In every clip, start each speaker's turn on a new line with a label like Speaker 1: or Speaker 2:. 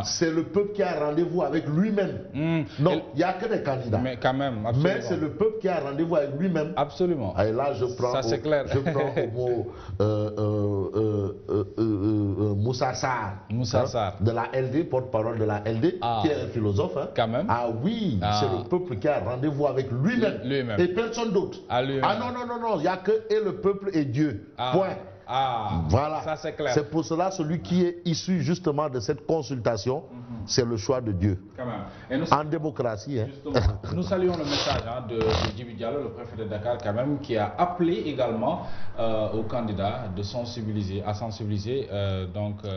Speaker 1: C'est le peuple qui a rendez-vous avec lui-même. Non, il n'y a que des candidats.
Speaker 2: Mais quand même, absolument.
Speaker 1: Mais c'est le peuple qui a rendez-vous avec lui-même.
Speaker 2: Absolument.
Speaker 1: Et là, je prends,
Speaker 2: ça, c'est clair.
Speaker 1: Je prends au mot Moussa Sarr.
Speaker 2: Moussa Sarr.
Speaker 1: De la LD, porte-parole de la LD, qui est un philosophe.
Speaker 2: Quand même.
Speaker 1: Ah oui, c'est le peuple qui a rendez-vous avec lui-même. Et personne d'autre. Ah non, non, non, non, il n'y a que et le peuple et Dieu. Point. Voilà,
Speaker 2: ça c'est clair.
Speaker 1: C'est pour cela celui qui est issu justement de cette consultation, c'est le choix de Dieu.
Speaker 2: Quand même. Et nous,
Speaker 1: en démocratie.
Speaker 2: Justement, nous saluons le message de Djibi Diallo, le préfet de Dakar, quand même, qui a appelé également aux candidats de sensibiliser, à sensibiliser.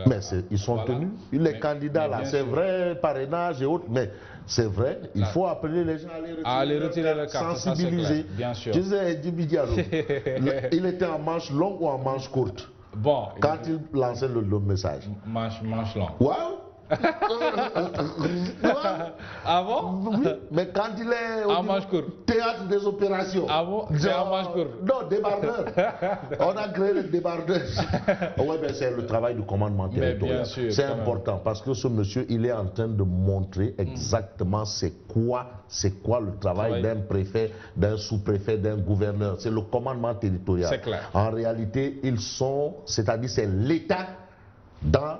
Speaker 1: Mais ils sont tenus. Les candidats là, c'est vrai, parrainage et autres, mais c'est vrai, il faut appeler les gens à les retirer
Speaker 2: le carte,
Speaker 1: sensibiliser.
Speaker 2: Ça, bien sûr.
Speaker 1: Tu sais, Djibi Diallo, il était en manche longue ou en manche courte?
Speaker 2: Bon.
Speaker 1: Quand il lançait le message.
Speaker 2: Manche longue.
Speaker 1: Waouh!
Speaker 2: Ah bon?
Speaker 1: Oui, mais quand il est au théâtre des opérations.
Speaker 2: Ah bon?
Speaker 1: Non, débardeur. On a créé le débardeur. Oui, mais c'est le travail du commandement territorial. C'est important parce que ce monsieur, il est en train de montrer exactement c'est quoi le travail d'un préfet, d'un sous-préfet, d'un gouverneur. C'est le commandement territorial.
Speaker 2: C'est clair.
Speaker 1: En réalité, ils sont, c'est-à-dire c'est l'État dans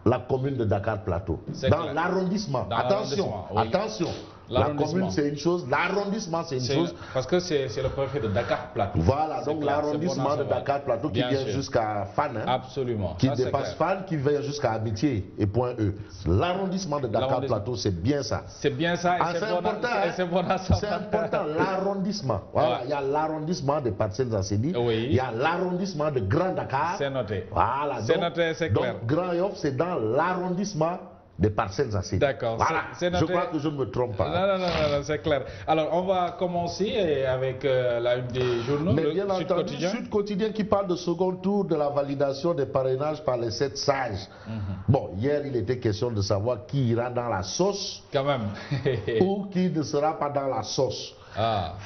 Speaker 1: la commune de Dakar Plateau, dans l'arrondissement. Attention, attention. La commune c'est une chose, l'arrondissement c'est une chose.
Speaker 2: Parce que c'est le préfet de Dakar Plateau.
Speaker 1: Voilà, donc l'arrondissement de Dakar Plateau qui vient jusqu'à Fan.
Speaker 2: Absolument.
Speaker 1: Qui dépasse Fan, qui vient jusqu'à Amitié et Point E. L'arrondissement de Dakar Plateau, c'est bien ça.
Speaker 2: C'est bien ça.
Speaker 1: C'est important. C'est important, l'arrondissement. Voilà, il y a l'arrondissement de Parcelles Assainies. Il y a l'arrondissement de Grand Dakar.
Speaker 2: C'est noté.
Speaker 1: Voilà.
Speaker 2: C'est noté, c'est clair.
Speaker 1: Donc Grand Yoff, c'est dans l'arrondissement des Parcelles Assainies.
Speaker 2: D'accord.
Speaker 1: Voilà. Je crois que je ne me trompe pas.
Speaker 2: Non, c'est clair. Alors, on va commencer avec la une des journaux.
Speaker 1: Mais bien entendu, Sud Quotidien qui parle de second tour de la validation des parrainages par les 7 sages. Bon, hier, il était question de savoir qui ira dans la sauce.
Speaker 2: Quand même.
Speaker 1: Ou qui ne sera pas dans la sauce.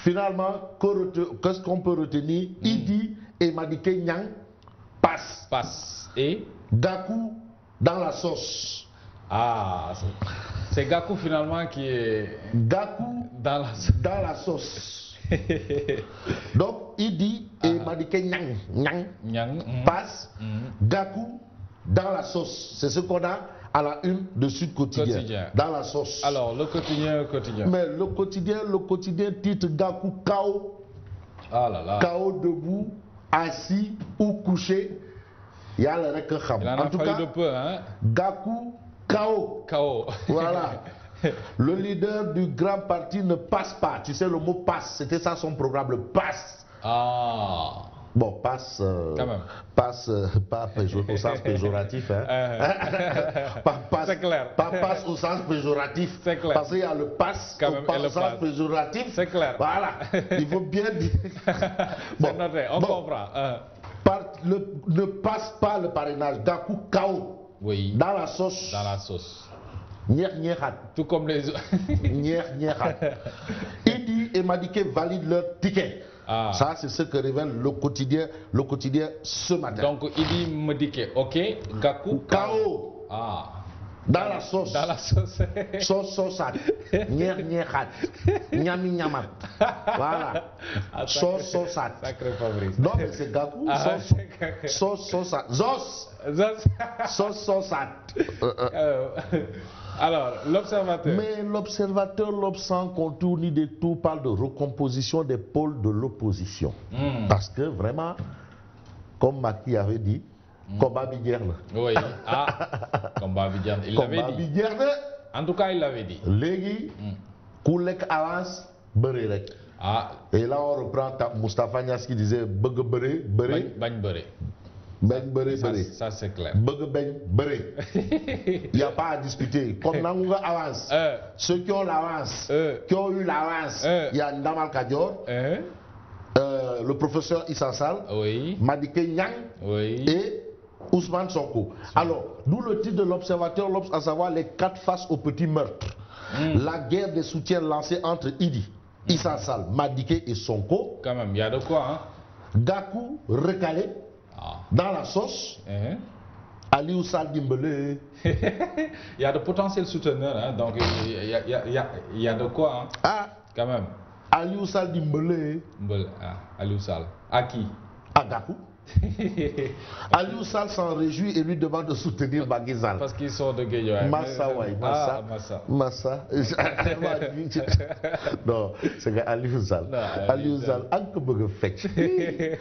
Speaker 1: Finalement, qu'est-ce qu'on peut retenir? Idi et Madické Niang passent.
Speaker 2: Et
Speaker 1: Gakou dans la sauce.
Speaker 2: C'est Gakou finalement qui est...
Speaker 1: Gakou dans la sauce. Donc, Idi et Madické Niang passent. Gakou dans la sauce. C'est ce qu'on a à la une de Sud Quotidien. Dans la sauce.
Speaker 2: Alors, le quotidien.
Speaker 1: Mais le quotidien titre Gakou KO. KO debout, assis ou couché. Il y a le
Speaker 2: Il en a fallu de peu, hein?
Speaker 1: Gakou KO. Voilà. Le leader du grand parti ne passe pas. Tu sais, le mot passe, c'était ça son programme, le passe. Bon, passe.
Speaker 2: Quand même.
Speaker 1: Passe, pas au sens péjoratif.
Speaker 2: C'est clair.
Speaker 1: Pas passe au sens péjoratif.
Speaker 2: C'est clair.
Speaker 1: Parce qu'il y a le passe au sens péjoratif.
Speaker 2: C'est clair.
Speaker 1: Voilà. Il faut bien dire.
Speaker 2: C'est noté, on comprend.
Speaker 1: Ne passe pas le parrainage. Gakou KO.
Speaker 2: Oui.
Speaker 1: Dans la sauce.
Speaker 2: Tout comme les autres.
Speaker 1: Idi et Madické valident leur ticket. Ça, c'est ce que révèle le quotidien ce matin.
Speaker 2: Donc, Idi Madické, ok. Gakou
Speaker 1: KO. Dans la sauce. Sauce. Nyami nyamat. Voilà. Sauce.
Speaker 2: Sacré Fabrice.
Speaker 1: Non, mais c'est Gakou. Sauce. Sauce.
Speaker 2: Alors, l'Observateur.
Speaker 1: Mais l'Observateur, sans contour ni détour, parle de recomposition des pôles de l'opposition. Parce que vraiment, comme Macky avait dit, combat Biguerne.
Speaker 2: Oui. Combat Biguerne. Il l'avait dit. En tout cas, il l'avait dit.
Speaker 1: Légui, Koulek avance, Bererek. Et là, on reprend Moustapha Niasse qui disait Bug Bere.
Speaker 2: Ça c'est clair.
Speaker 1: Il n'y a pas à discuter. Comme Nangouga avance, ceux qui ont l'avance, qui ont eu l'avance, il y a Ndamal Kadior, le professeur Issa Sall, Madické Niang et Ousmane Sonko. Alors, d'où le titre de l'Observateur, à savoir les 4 faces au petit meurtre. La guerre des soutiens lancée entre Idi, Issa Sall, Madické et Sonko.
Speaker 2: Quand même, il y a de quoi, hein?
Speaker 1: Gakou recalé dans la sauce. Aliou Sall Dimbele.
Speaker 2: Il y a de potentiels souteneurs, hein, donc il y a de quoi. Hein, quand même.
Speaker 1: Aliou Sall Dimbele.
Speaker 2: Aliou Sall. À qui?
Speaker 1: À Gakou. Aliou Sall s'en réjouit et lui demande de soutenir Macky Sall.
Speaker 2: Parce qu'ils sont de Guédiawaye.
Speaker 1: Massa. Non, c'est que Aliou Sall. Aliou Sall, un peu de fête. Dès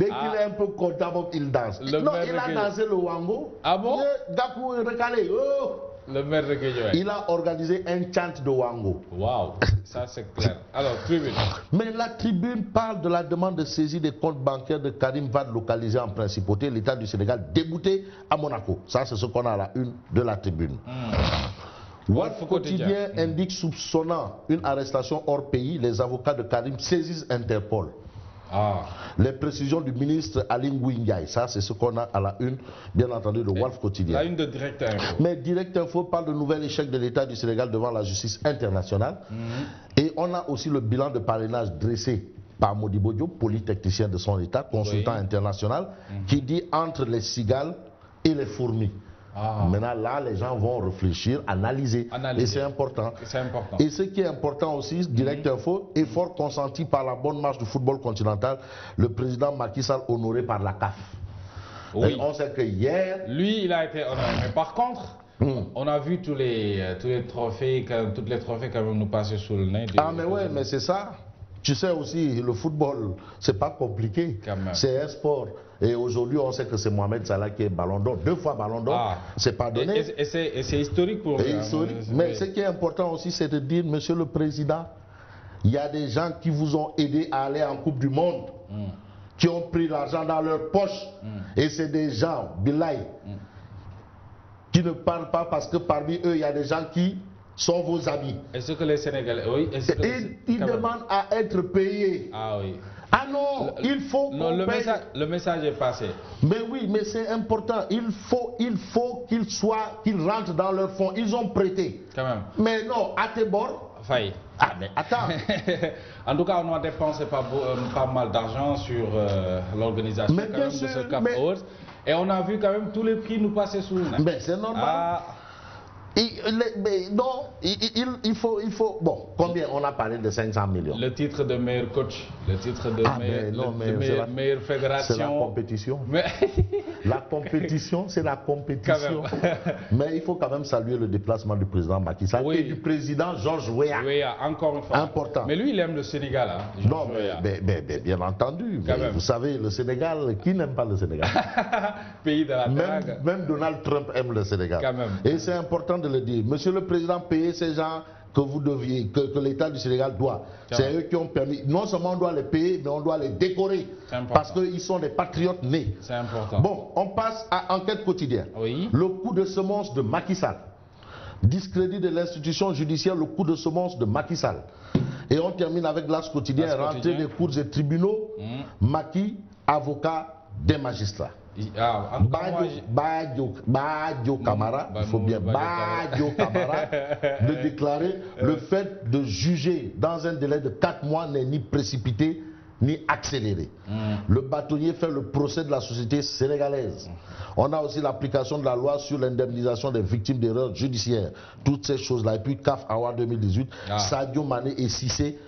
Speaker 1: qu'il est un peu content, il danse. Non, il a dansé le Wango.
Speaker 2: Ah bon?
Speaker 1: Gakou est recalé.
Speaker 2: Le maire de Guédiawaye.
Speaker 1: Il a organisé un chant de Wango.
Speaker 2: Waouh, ça c'est clair. Alors, tribune.
Speaker 1: Mais la tribune parle de la demande de saisie des comptes bancaires de Karim Wade localisés en principauté, l'État du Sénégal débouté à Monaco. Ça, c'est ce qu'on a à la une de la tribune. Walf Quotidien indique soupçonnant une arrestation hors pays, les avocats de Karim saisissent Interpol. Les précisions du ministre Aly Ngouille Ndiaye, ça c'est ce qu'on a à la une, bien entendu, de Walf Quotidien.
Speaker 2: La une de Direct Info.
Speaker 1: Mais Direct Info parle de nouvel échec de l'État du Sénégal devant la justice internationale. Et on a aussi le bilan de parrainage dressé par Modibo Diop, polytechnicien de son État, consultant international, qui dit entre les cigales et les fourmis. Maintenant, là, les gens vont réfléchir, analyser. Et c'est important. Et ce qui est important aussi, Direct Info, effort consenti par la bonne marche du football continental, le président Macky Sall honoré par la CAF.
Speaker 2: Oui.
Speaker 1: On sait que hier...
Speaker 2: Lui, il a été honoré. Mais par contre, on a vu tous les trophées, toutes les trophées quand même nous passer sous le nez.
Speaker 1: Mais oui, mais c'est ça. Tu sais aussi, le football, c'est pas compliqué. C'est un sport. Et aujourd'hui, on sait que c'est Mohamed Salah qui est ballon d'or. 2 fois ballon d'or, c'est pas donné.
Speaker 2: Et c'est historique pour lui.
Speaker 1: Mais ce qui est important aussi, c'est de dire, Monsieur le Président, il y a des gens qui vous ont aidé à aller en Coupe du Monde, qui ont pris l'argent dans leur poche. Et c'est des gens, Bilaï, qui ne parlent pas parce que parmi eux, il y a des gens qui sont vos amis.
Speaker 2: Est-ce que les Sénégalais... Oui,
Speaker 1: ils demandent à être payés.
Speaker 2: Oui.
Speaker 1: Non, il faut qu'on paye.
Speaker 2: Le message est passé.
Speaker 1: Mais oui, mais c'est important. Il faut qu'ils rentrent dans leur fonds. Ils ont prêté.
Speaker 2: Quand même.
Speaker 1: Mais non, à tes bords.
Speaker 2: Failli.
Speaker 1: Mais attends.
Speaker 2: En tout cas, on a dépensé pas mal d'argent sur l'organisation de ce Cap Awards. Et on a vu quand même tous les prix nous passer sous le nez.
Speaker 1: Mais c'est normal. Mais non, il faut... Bon, combien? On a parlé de 500 millions.
Speaker 2: Le titre de meilleur coach, le titre de meilleure fédération.
Speaker 1: C'est la compétition. La compétition, c'est la compétition. Mais il faut quand même saluer le déplacement du président Macky Sall et du président Georges Weah.
Speaker 2: Encore une fois.
Speaker 1: Important.
Speaker 2: Mais lui, il aime le Sénégal. Hein,
Speaker 1: non, mais bien entendu. Mais vous savez, le Sénégal, qui n'aime pas le Sénégal?
Speaker 2: Pays de la drague.
Speaker 1: Même Donald Trump aime le Sénégal.
Speaker 2: Quand même.
Speaker 1: Et c'est important de le dire. Monsieur le Président, payez ces gens que vous deviez, que l'État du Sénégal doit. C'est eux qui ont permis. Non seulement on doit les payer, mais on doit les décorer. Parce qu'ils sont des patriotes nés.
Speaker 2: C'est important.
Speaker 1: Bon, on passe à Enquête quotidienne.
Speaker 2: Oui.
Speaker 1: Le coup de semonce de Macky Sall. Discrédit de l'institution judiciaire, le coup de semonce de Macky Sall. Et on termine avec l'As quotidien, rentrée des cours et tribunaux. Macky, avocat des magistrats. Badio Camara, il faut bien Badio Camara de déclarer le fait de juger dans un délai de 4 mois n'est ni précipité ni accéléré. Le bâtonnier fait le procès de la société sénégalaise. On a aussi l'application de la loi sur l'indemnisation des victimes d'erreurs judiciaires. Toutes ces choses-là. Et puis CAF Award 2018, Sadio Mané et Cissé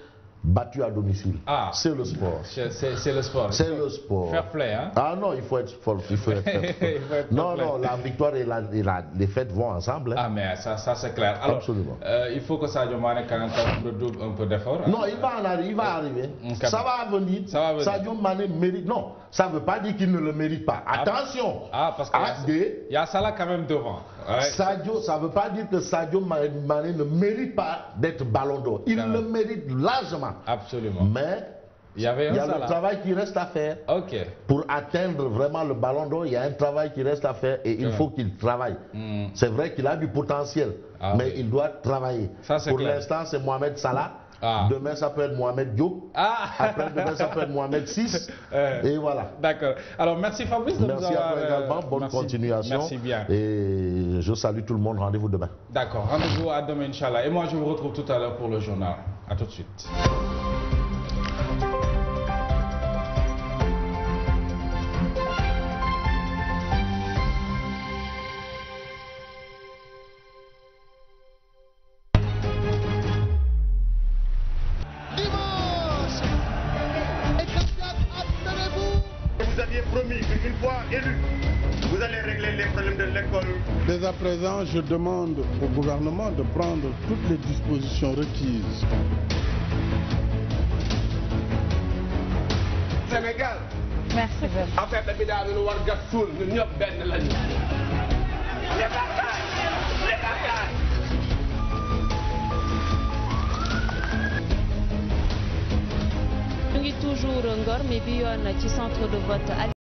Speaker 1: battu à domicile. C'est le sport.
Speaker 2: C'est le sport.
Speaker 1: C'est le sport.
Speaker 2: Fair play, hein?
Speaker 1: Non, il faut être fort. Il faut être non, la victoire et la défaite vont ensemble. Hein.
Speaker 2: Mais ça c'est clair. Alors,
Speaker 1: absolument.
Speaker 2: Il faut que Sadio Mané quand même redouble un peu d'effort.
Speaker 1: Non, il va arriver. Ça va venir. Sadio Mané mérite. Non, ça ne veut pas dire qu'il ne le mérite pas. Attention.
Speaker 2: Parce qu'il y a Salah quand même devant.
Speaker 1: Sadio, ça ne veut pas dire que Sadio Mané ne mérite pas d'être ballon d'or. Il le mérite largement.
Speaker 2: Absolument.
Speaker 1: Mais il y a le travail qui reste à faire. Pour atteindre vraiment le ballon d'or, il y a un travail qui reste à faire et il faut qu'il travaille. C'est vrai qu'il a du potentiel, mais il doit travailler. Pour l'instant, c'est Mohamed Salah. Demain, ça peut être Mohamed Diop. Après, demain, ça peut être Mohamed 6. Et voilà.
Speaker 2: D'accord. Alors, merci Fabrice de nous avoir...
Speaker 1: Merci à toi également. Bonne continuation.
Speaker 2: Merci bien.
Speaker 1: Et je salue tout le monde. Rendez-vous demain.
Speaker 2: D'accord. Rendez-vous à demain, Inch'Allah. Et moi, je vous retrouve tout à l'heure pour le journal. À tout de suite.
Speaker 3: vous aviez promis qu'une fois élu, vous allez régler les problèmes de l'école.
Speaker 4: Dès à présent, je demande au gouvernement de prendre toutes les dispositions requises.
Speaker 5: Sénégal.
Speaker 6: Merci beaucoup.
Speaker 5: Affaire bi daal ñu war gas suul ñun ñëpp benn lañu.
Speaker 6: Ñu ngi toujours Ngor mais bi yoon ci centre de vote